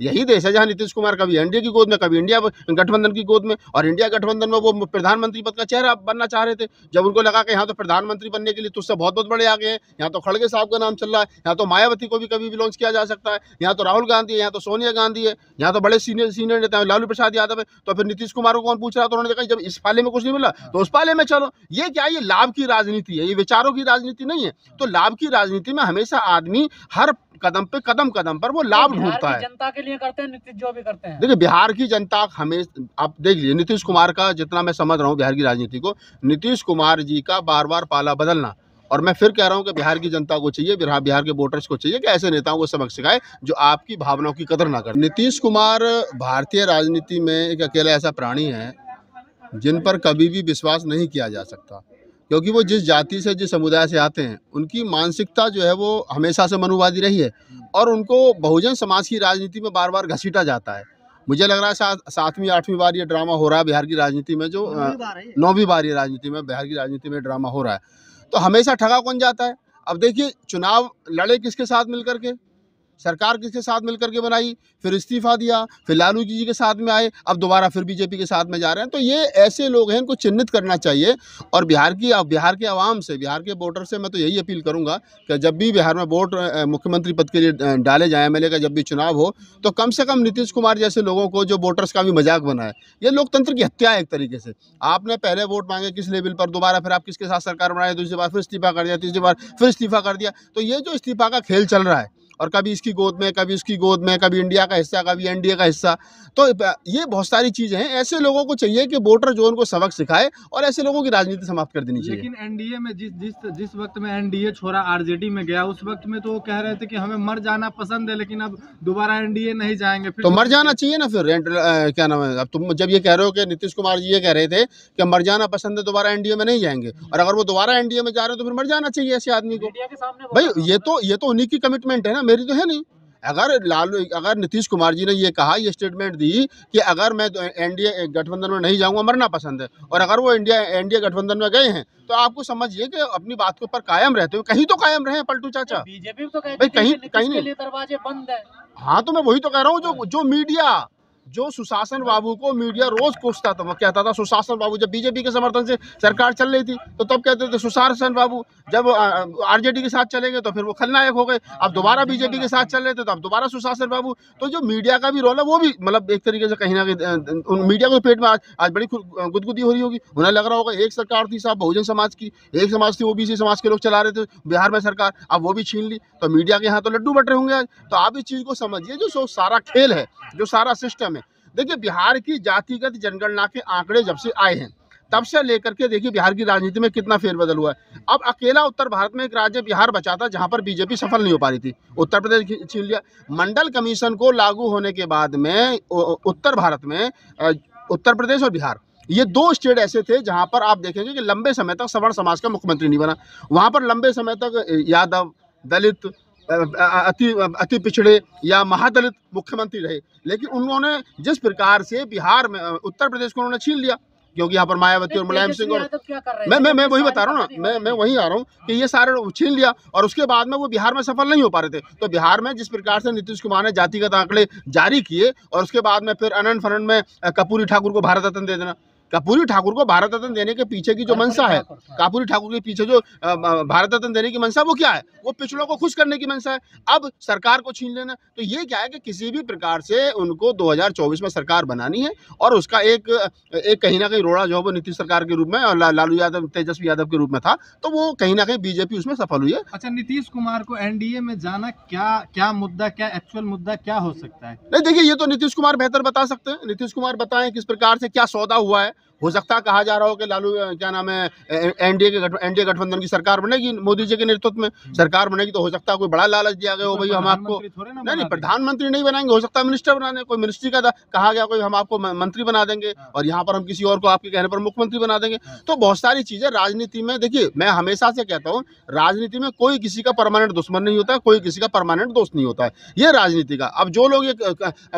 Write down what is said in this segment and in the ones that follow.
यही देश है जहाँ नीतीश कुमार कभी एनडीए की गोद में, कभी इंडिया गठबंधन की गोद में, और इंडिया गठबंधन में वो प्रधानमंत्री पद का चेहरा बनना चाह रहे थे। जब उनको लगा कि यहाँ तो प्रधानमंत्री बनने के लिए तुझसे बहुत बहुत बड़े आगे हैं, यहाँ तो खड़गे साहब का नाम चल रहा है, यहाँ तो मायावती को भी कभी भी लॉन्च किया जा सकता है, यहाँ तो राहुल गांधी है, यहाँ तो सोनिया गांधी है, यहाँ तो बड़े सीनियर नेता है, लालू प्रसाद यादव है, तो फिर नीतीश कुमार को कौन पूछ रहा था? उन्होंने देखा जब इस पाले में कुछ नहीं मिला तो उस पाले में चलो। ये क्या है? ये लाभ की राजनीति है, ये विचारों की राजनीति नहीं है। तो लाभ की राजनीति में हमेशा आदमी हर कदम पे कदम पर वो लाभ ढूंढता है। जनता के लिए करते हैं नीतीश जो भी करते हैं। देखिए बिहार की जनता हमें, आप देख लीजिए नीतीश कुमार का, जितना मैं समझ रहा हूँ बिहार की राजनीति को, नीतीश कुमार जी का बार बार पाला बदलना, और मैं फिर कह रहा हूँ कि बिहार की जनता को चाहिए, बिहार के वोटर्स को चाहिए कि ऐसे नेताओं को सबक सिखाए जो आपकी भावनाओं की कदर ना करें। नीतीश कुमार भारतीय राजनीति में एक अकेला ऐसा प्राणी है जिन पर कभी भी विश्वास नहीं किया जा सकता, क्योंकि वो जिस जाति से, जिस समुदाय से आते हैं, उनकी मानसिकता जो है वो हमेशा से मनुवादी रही है, और उनको बहुजन समाज की राजनीति में बार बार घसीटा जाता है। मुझे लग रहा है 7वीं 8वीं बार ये ड्रामा हो रहा है बिहार की राजनीति में, जो 9वीं बार ये राजनीति में, बिहार की राजनीति में ड्रामा हो रहा है। तो हमेशा ठगा कौन जाता है? अब देखिए चुनाव लड़े किसके साथ मिलकर के, सरकार किसके साथ मिलकर के बनाई, फिर इस्तीफा दिया, फिर लालू जी के साथ में आए, अब दोबारा फिर बीजेपी के साथ में जा रहे हैं। तो ये ऐसे लोग हैं, इनको चिन्हित करना चाहिए। और बिहार के आवाम से, बिहार के वोटर से मैं तो यही अपील करूंगा कि जब भी बिहार में वोट मुख्यमंत्री पद के लिए डाले जाए, एमएलए का जब भी चुनाव हो, तो कम से कम नीतीश कुमार जैसे लोगों को, जो वोटर्स का भी मजाक बनाए। ये लोकतंत्र की हत्या है एक तरीके से। आपने पहले वोट मांगे किस लेवल पर, दोबारा फिर आप किसके साथ सरकार बनाए, दूसरी बार फिर इस्तीफा कर दिया, तीसरी बार फिर इस्तीफा कर दिया। तो ये जो इस्तीफा का खेल चल रहा है, और कभी इसकी गोद में, कभी उसकी गोद में, कभी इंडिया का हिस्सा, कभी एनडीए का हिस्सा, तो ये बहुत सारी चीजें हैं। ऐसे लोगों को चाहिए कि वोटर जो उनको सबक सिखाए, और ऐसे लोगों की राजनीति समाप्त कर देनी चाहिए। लेकिन एनडीए में जिस वक्त में एनडीए छोड़ा आरजेडी में गया, उस वक्त में तो वो कह रहे थे कि हमें मर जाना पसंद है, लेकिन अब दोबारा एनडीए नहीं जाएंगे। फिर तो मर जाना चाहिए ना फिर। क्या नाम है, अब तुम जब ये कह रहे हो कि नीतीश कुमार जी ये कह रहे थे कि मर जाना पसंद है, दोबारा एनडीए में नहीं जाएंगे, और अगर वो दोबारा एनडीए में जा रहे हैं तो फिर मर जाना चाहिए ऐसे आदमी को। भाई ये तो उन्हीं की कमिटमेंट है ना, मेरी तो है नहीं। अगर नीतीश कुमार जी ने ये कहा, ये स्टेटमेंट दी कि अगर मैं एनडीए गठबंधन में नहीं जाऊंगा, मरना पसंद है, और अगर वो एनडीए गठबंधन में गए हैं, तो आपको समझिए कि अपनी बात के ऊपर कायम रहते हुए, कहीं तो कायम रहे पलटू चाचा। बीजेपी तो भाई कहीं नहीं, दरवाजे बंद है। हाँ तो मैं वही तो कह रहा हूँ, जो मीडिया, जो सुशासन बाबू को मीडिया रोज कोसता था, वो कहता था सुशासन बाबू, जब बीजेपी के समर्थन से सरकार चल रही थी तो तब कहते थे सुशासन बाबू, जब आरजेडी के साथ चलेंगे तो फिर वो खलनायक हो गए, अब दोबारा बीजेपी के साथ चल रहे थे तो अब दोबारा सुशासन बाबू। तो जो मीडिया का भी रोल है वो भी, मतलब एक तरीके से कहीं ना कहीं मीडिया के पेट में आज बड़ी गुदगुदी हो रही होगी। उन्हें लग रहा होगा एक सरकार थी साहब बहुजन समाज की, एक समाज थी ओबीसी समाज के लोग चला रहे थे बिहार में सरकार, अब वो भी छीन ली, तो मीडिया के यहाँ तो लड्डू बट रहे होंगे आज। तो आप इस चीज को समझिए, जो सारा खेल है, जो सारा सिस्टम है। देखिए बिहार की जातिगत जनगणना के आंकड़े जब से आए हैं, तब से लेकर के देखिए बिहार की राजनीति में कितना फेरबदल हुआ है। अब अकेला उत्तर भारत में एक राज्य बिहार बचा था जहां पर बीजेपी सफल नहीं हो पा रही थी, उत्तर प्रदेश छीन लिया। मंडल कमीशन को लागू होने के बाद में उत्तर भारत में उत्तर प्रदेश और बिहार, ये 2 स्टेट ऐसे थे जहां पर आप देखेंगे कि लंबे समय तक सवर्ण समाज का मुख्यमंत्री नहीं बना। वहां पर लंबे समय तक यादव, दलित, अति पिछड़े या महादलित मुख्यमंत्री रहे। लेकिन उन्होंने जिस प्रकार से बिहार में, उत्तर प्रदेश को उन्होंने छीन लिया, क्योंकि यहाँ पर मायावती और मुलायम सिंह, और मैं वही बता रहा हूँ ना, मैं वही आ रहा हूँ कि ये सारे छीन लिया, और उसके बाद में वो बिहार में सफल नहीं हो पा रहे थे। तो बिहार में जिस प्रकार से नीतीश कुमार ने जातिगत आंकड़े जारी किए, और उसके बाद में फिर अनंत फनन में कर्पूरी ठाकुर को भारत रत्न दे देना। कर्पूरी ठाकुर को भारत रत्न देने के पीछे की जो मंशा है, कर्पूरी ठाकुर के पीछे जो भारत रत्न देने की मंशा, वो क्या है? वो पिछड़ों को खुश करने की मंशा है। अब सरकार को छीन लेना, तो ये क्या है कि किसी भी प्रकार से उनको 2024 में सरकार बनानी है, और उसका एक कहीं ना कहीं रोड़ा जो है वो नीतीश सरकार के रूप में, और लालू यादव, तेजस्वी यादव के रूप में था, तो वो कहीं ना कहीं बीजेपी उसमें सफल हुई है। अच्छा, नीतीश कुमार को एनडीए में जाना क्या मुद्दा, क्या एक्चुअल मुद्दा क्या हो सकता है? नहीं देखिए, ये तो नीतीश कुमार बेहतर बता सकते हैं। नीतीश कुमार बताएं किस प्रकार से क्या सौदा हुआ है। हो सकता है कहा जा रहा हो कि लालू, क्या नाम है, एनडीए गठबंधन की सरकार बनेगी, मोदी जी के नेतृत्व में सरकार बनेगी, तो हो सकता है कोई बड़ा लालच दिया गया हो, भाई हम आपको नहीं प्रधानमंत्री नहीं बनाएंगे, हो सकता है मिनिस्टर बना दें, कोई मिनिस्ट्री का कहा गया, कोई हम आपको मंत्री बना देंगे, और यहाँ पर हम किसी और को आपके कहने पर मुख्यमंत्री बना देंगे। तो बहुत सारी चीजें राजनीति में, देखिए मैं हमेशा से कहता हूँ, राजनीति में कोई किसी का परमानेंट दुश्मन नहीं होता है, कोई किसी का परमानेंट दोस्त नहीं होता है, ये राजनीति का। अब जो लोग ये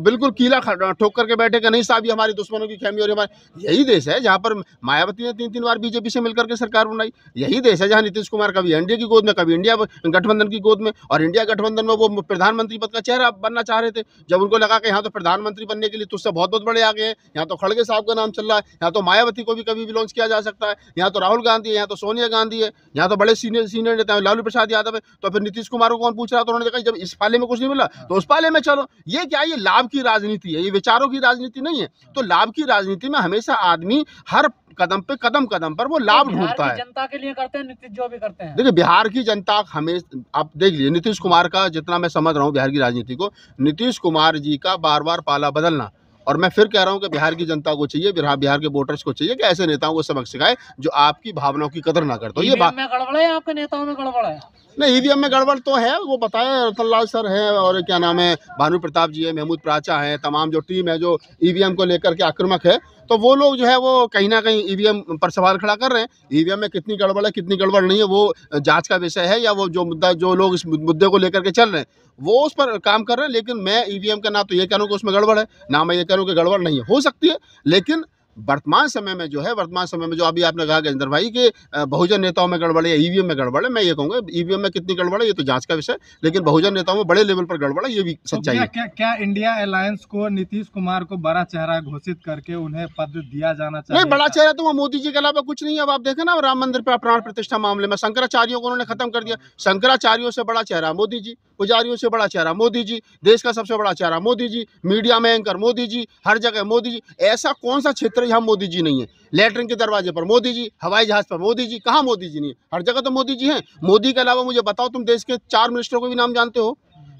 बिल्कुल कीला ठोक करके बैठे कि नहीं साहब ये हमारी दुश्मनों की खेमी, और यही देश देश है जहाँ पर मायावती ने 3-3 बार बीजेपी से मिलकर के सरकार बनाई। यही देश है जहाँ नीतीश कुमार कभी एनडीए की गोद में, कभी इंडिया गठबंधन की गोद में, और इंडिया गठबंधन में वो प्रधानमंत्री पद का चेहरा बनना चाह रहे थे। जब उनको लगा कि यहाँ तो प्रधानमंत्री बनने के लिए तुझसे बहुत बहुत बड़े आ गए हैं, यहाँ तो खड़गे साहब का नाम चल रहा है, यहाँ तो मायावती को भी कभी भी लॉन्च किया जा सकता है, यहाँ तो राहुल गांधी है, यहाँ तो सोनिया गांधी है, यहाँ तो बड़े सीनियर नेता है, लालू प्रसाद यादव है, तो फिर नीतीश कुमार को कौन पूछ रहा? तो उन्होंने देखा जब इस पाले में कुछ नहीं मिला तो उस पाले में चलो। ये क्या, ये लाभ की राजनीति है, ये विचारों की राजनीति नहीं है। तो लाभ की राजनीति में हमेशा आदमी हर कदम पर वो लाभ ढूंढता है। जनता के लिए करते हैं नीतीश जो भी करते हैं। देखिए बिहार की जनता हमें, आप देख लीजिए नीतीश कुमार का, जितना मैं समझ रहा हूँ बिहार की राजनीति को, नीतीश कुमार जी का बार बार पाला बदलना, और मैं फिर कह रहा हूँ कि बिहार की जनता को चाहिए, बिहार के वोटर्स को चाहिए कि ऐसे नेताओं को सबक सिखाए जो आपकी भावनाओं की कदर ना करते। ये बात में गड़बड़ है, आपके नेताओं में गड़बड़ है? नहीं, ईवीएम में गड़बड़ तो है, वो बताया रतन लाल सर है, और क्या नाम है, भानु प्रताप जी है, महमूद प्राचा है, तमाम जो टीम है जो ईवीएम को लेकर के आक्रामक है, तो वो लोग जो है वो कहीं ना कहीं ईवीएम पर सवाल खड़ा कर रहे हैं। ईवीएम में कितनी गड़बड़ है कितनी गड़बड़ नहीं है वो जांच का विषय है, या वो जो मुद्दा, जो लोग इस मुद्दे को लेकर के चल रहे हैं वो उस पर काम कर रहे हैं। लेकिन मैं ईवीएम का ना तो ये कह रहा हूँ कि उसमें गड़बड़ है, ना मैं ये कह रहा हूँ कि गड़बड़ नहीं है, हो सकती है। लेकिन वर्तमान समय में जो अभी आपने कहा गजेंद्र भाई कि बहुजन नेताओं में गड़बड़ है, ईवीएम में गड़बड़ है, मैं ये कहूँगा ईवीएम में कितनी गड़बड़ है ये तो जांच का विषय, लेकिन बहुजन नेताओं में बड़े लेवल पर गड़बड़ है, ये भी सच्चाई है। क्या इंडिया अलायंस को नीतीश कुमार को बड़ा चेहरा घोषित करके उन्हें पद दिया जाना चाहिए? नहीं, बड़ा चेहरा तो वो मोदी जी के अलावा कुछ नहीं है। अब आप देखें ना, राम मंदिर पर प्राण प्रतिष्ठा मामले में शंकराचार्यों को उन्होंने खत्म कर दिया। शंकराचार्यों से बड़ा चेहरा मोदी जी, पुजारियों से बड़ा चेहरा मोदी जी, देश का सबसे बड़ा चेहरा मोदी जी, मीडिया में एंकर मोदी जी, हर जगह मोदी जी। ऐसा कौन सा क्षेत्र है जहाँ मोदी जी नहीं है? लेटरिन के दरवाजे पर मोदी जी, हवाई जहाज पर मोदी जी, कहाँ मोदी जी नहीं है? हर जगह तो मोदी जी हैं। मोदी के अलावा मुझे बताओ, तुम देश के 4 मिनिस्टरों को भी नाम जानते हो?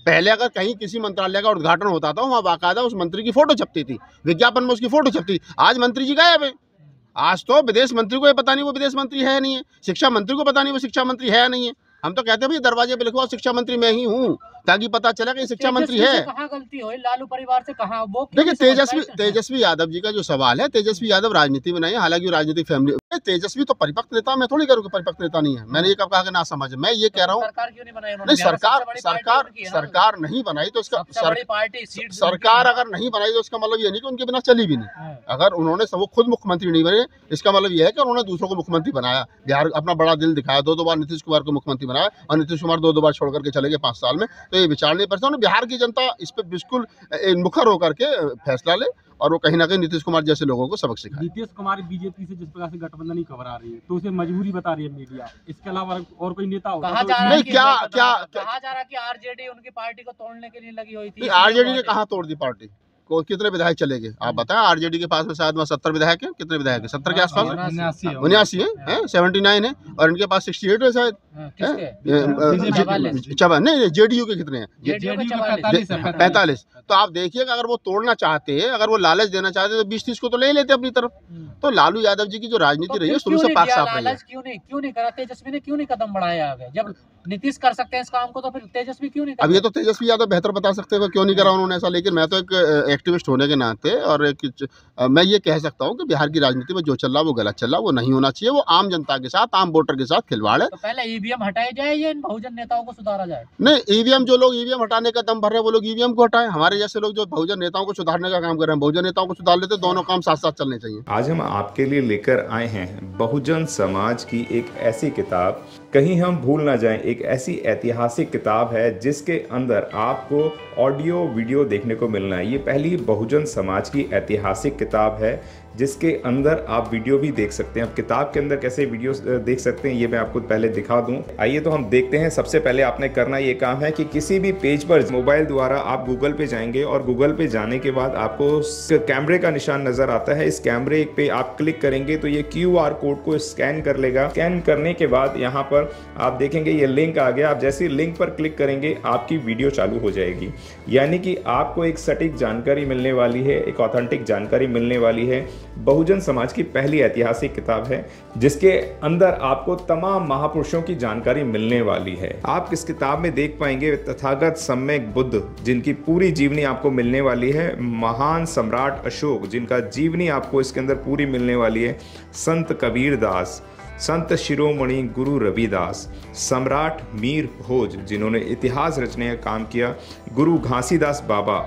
पहले अगर कहीं किसी मंत्रालय का उद्घाटन होता था वहाँ बाकायदा उस मंत्री की फोटो छपती थी, विज्ञापन में उसकी फोटो छपती थी। आज मंत्री जी गायब है। आज तो विदेश मंत्री को ये पता नहीं वो विदेश मंत्री है नहीं है, शिक्षा मंत्री को पता नहीं वो शिक्षा मंत्री है नहीं है। हम तो कहते हैं भाई दरवाजे पे लिखो शिक्षा मंत्री मैं ही हूँ, ताकि पता चला कि शिक्षा मंत्री है। कहाँ गलती हुई लालू परिवार से? कहाँ वो? देखिए तेजस्वी यादव जी का जो सवाल है, तेजस्वी यादव राजनीति में नहीं है, हालांकि राजनीतिक फैमिली। तेजस्वी तो परिपक्व नेता, मैं थोड़ी करूँ परिपक्व नेता नहीं है। मैंने ये कब कहा कि ना समझ, मैं ये कह रहा हूँ सरकार क्यों नहीं बनाई? नहीं, सरकार नहीं बनाई तो इसका सरकार अगर नहीं बनाई तो इसका मतलब ये नहीं कि उनके बिना चली भी नहीं। अगर उन्होंने वो खुद मुख्यमंत्री नहीं बने, इसका मतलब ये है कि उन्होंने दूसरों को मुख्यमंत्री बनाया। बिहार अपना बड़ा दिल दिखाया, 2 बार नीतीश कुमार को मुख्यमंत्री बनाया, और नीतीश कुमार 2 बार छोड़ करके चले गए 5 साल में। तो ये विचार नहीं पड़ता। बिहार की जनता इस पर बिल्कुल मुखर होकर के फैसला ले, और वो कहीं ना कहीं नीतीश कुमार जैसे लोगों को सबक सिखाए। नीतीश कुमार बीजेपी से जिस प्रकार से गठबंधन ही खबर आ रही है तो उसे मजबूरी बता रही है मीडिया, इसके अलावा और कोई नेता होगा कहा जा रहा है कि आरजेडी उनकी पार्टी को तोड़ने के लिए लगी हुई थी। आरजेडी ने कहाँ तोड़ दी पार्टी को? कितने विधायक चले गए आप बताएं? आरजेडी के पास में शायद 70 विधायक है। कितने विधायक है? 70 के आसपास, 79 है, 79 है, और इनके पास 68 है शायद। नहीं, जेडीयू के कितने हैं? 45। तो आप देखिए अगर वो तोड़ना चाहते हैं, अगर वो लालच देना चाहते तो 20-30 को तो ले लेते अपनी तरफ। तो लालू यादव जी की जो राजनीति रही है शुरू से पाक साफ रही है। क्यों नहीं करा तेजस्वी ने? क्यों नहीं कदम बढ़ाया आगे? जब नीतीश कर सकते हैं इस काम को तो फिर तेजस्वी क्यों नहीं? अब ये तो तेजस्वी यादव बेहतर बता सकते हैं क्यों नहीं करा उन्होंने ऐसा। लेकिन मैं तो एक एक्टिविस्ट होने के नाते और मैं ये कह सकता हूँ कि बिहार की राजनीति में जो चल रहा वो गलत चल रहा, वो नहीं होना चाहिए। वो आम जनता के साथ, आम वोटर के साथ खिलवाड़ है। तो पहले ईवीएम हटाए जाए या इन बहुजन नेताओं को सुधारा जाए? नहीं, ईवीएम, जो लोग ईवीएम हटाने का दम भर रहे हैं वो लोग ईवीएम को हटाएं। हमारे जैसे लोग जो बहुजन नेताओं को सुधारने का काम कर रहे हैं, बहुजन नेताओं को सुधार लेते, दोनों काम साथ साथ चलने चाहिए। आज हम आपके लिए लेकर आए हैं बहुजन समाज की एक ऐसी किताब, कहीं हम भूल ना जाएं, एक ऐसी ऐतिहासिक किताब है जिसके अंदर आपको ऑडियो वीडियो देखने को मिलना है। ये पहली बहुजन समाज की ऐतिहासिक किताब है जिसके अंदर आप वीडियो भी देख सकते हैं। अब किताब के अंदर कैसे वीडियो देख सकते हैं ये मैं आपको पहले दिखा दूं। आइए तो हम देखते हैं। सबसे पहले आपने करना ये काम है कि किसी भी पेज पर मोबाइल द्वारा आप गूगल पे जाएंगे और गूगल पे जाने के बाद आपको कैमरे का निशान नजर आता है। इस कैमरे पे आप क्लिक करेंगे तो ये QR कोड को स्कैन कर लेगा। स्कैन करने के बाद यहाँ पर आप देखेंगे ये लिंक आ गया। आप जैसे लिंक पर क्लिक करेंगे आपकी वीडियो चालू हो जाएगी, यानी कि आपको एक सटीक जानकारी मिलने वाली है, एक ऑथेंटिक जानकारी मिलने वाली है। बहुजन समाज की पहली ऐतिहासिक किताब है जिसके अंदर आपको तमाम महापुरुषों की जानकारी मिलने वाली है। आप इस किताब में देख पाएंगे तथागत सम्यक बुद्ध जिनकी पूरी जीवनी आपको मिलने वाली है, महान सम्राट अशोक जिनका जीवनी आपको इसके अंदर पूरी मिलने वाली है, संत कबीर दास, संत शिरोमणि गुरु रविदास, सम्राट मीर भोज जिन्होंने इतिहास रचने का काम किया, गुरु घासीदास बाबा,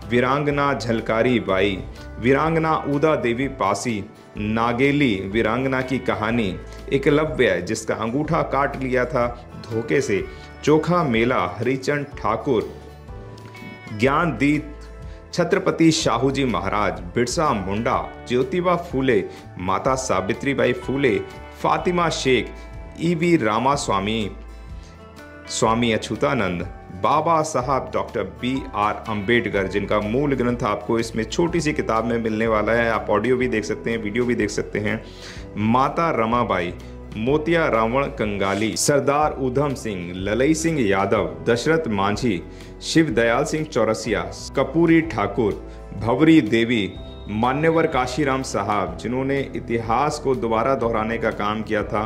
वीरांगना झलकारी बाई, वीरांगना उदा देवी पासी, नागेली वीरांगना की कहानी, एकलव्य जिसका अंगूठा काट लिया था धोखे से, चोखा मेला, हरिचंद ठाकुर, ज्ञानदीप, छत्रपति शाहूजी महाराज, बिरसा मुंडा, ज्योतिबा फूले, माता सावित्रीबाई फूले, फातिमा शेख, ईवी रामास्वामी, स्वामी अच्युतानंद, बाबा साहब डॉक्टर BR अंबेडकर, जिनका मूल ग्रंथ आपको इसमें छोटी सी किताब में मिलने वाला है। आप ऑडियो भी देख सकते हैं, वीडियो भी देख सकते हैं। माता रमाबाई, मोतिया रावण कंगाली, सरदार उधम सिंह, ललई सिंह यादव, दशरथ मांझी, शिव दयाल सिंह चौरसिया, कपूरी ठाकुर, भवरी देवी, मान्यवर काशीराम साहब, जिन्होंने इतिहास को दोबारा दोहराने का काम किया था,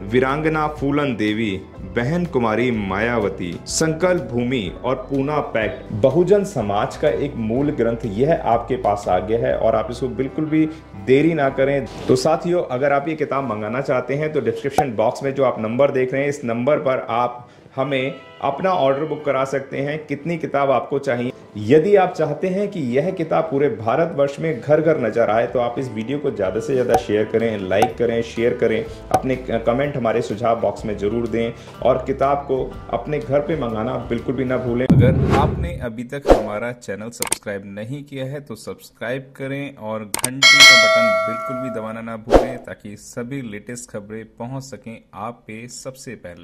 वीरांगना फूलन देवी, बहन कुमारी मायावती, संकल्प भूमि और पूना पैक्ट। बहुजन समाज का एक मूल ग्रंथ यह आपके पास आ गया है और आप इसको बिल्कुल भी देरी ना करें। तो साथियों, अगर आप ये किताब मंगाना चाहते हैं तो डिस्क्रिप्शन बॉक्स में जो आप नंबर देख रहे हैं, इस नंबर पर आप हमें अपना ऑर्डर बुक करा सकते हैं। कितनी किताब आपको चाहिए? यदि आप चाहते हैं कि यह किताब पूरे भारतवर्ष में घर घर नजर आए तो आप इस वीडियो को ज़्यादा से ज़्यादा शेयर करें, लाइक करें, शेयर करें, अपने कमेंट हमारे सुझाव बॉक्स में ज़रूर दें और किताब को अपने घर पे मंगाना बिल्कुल भी ना भूलें। अगर आपने अभी तक हमारा चैनल सब्सक्राइब नहीं किया है तो सब्सक्राइब करें और घंटी का बटन बिल्कुल भी दबाना ना भूलें ताकि सभी लेटेस्ट खबरें पहुंच सकें आप पे सबसे पहले।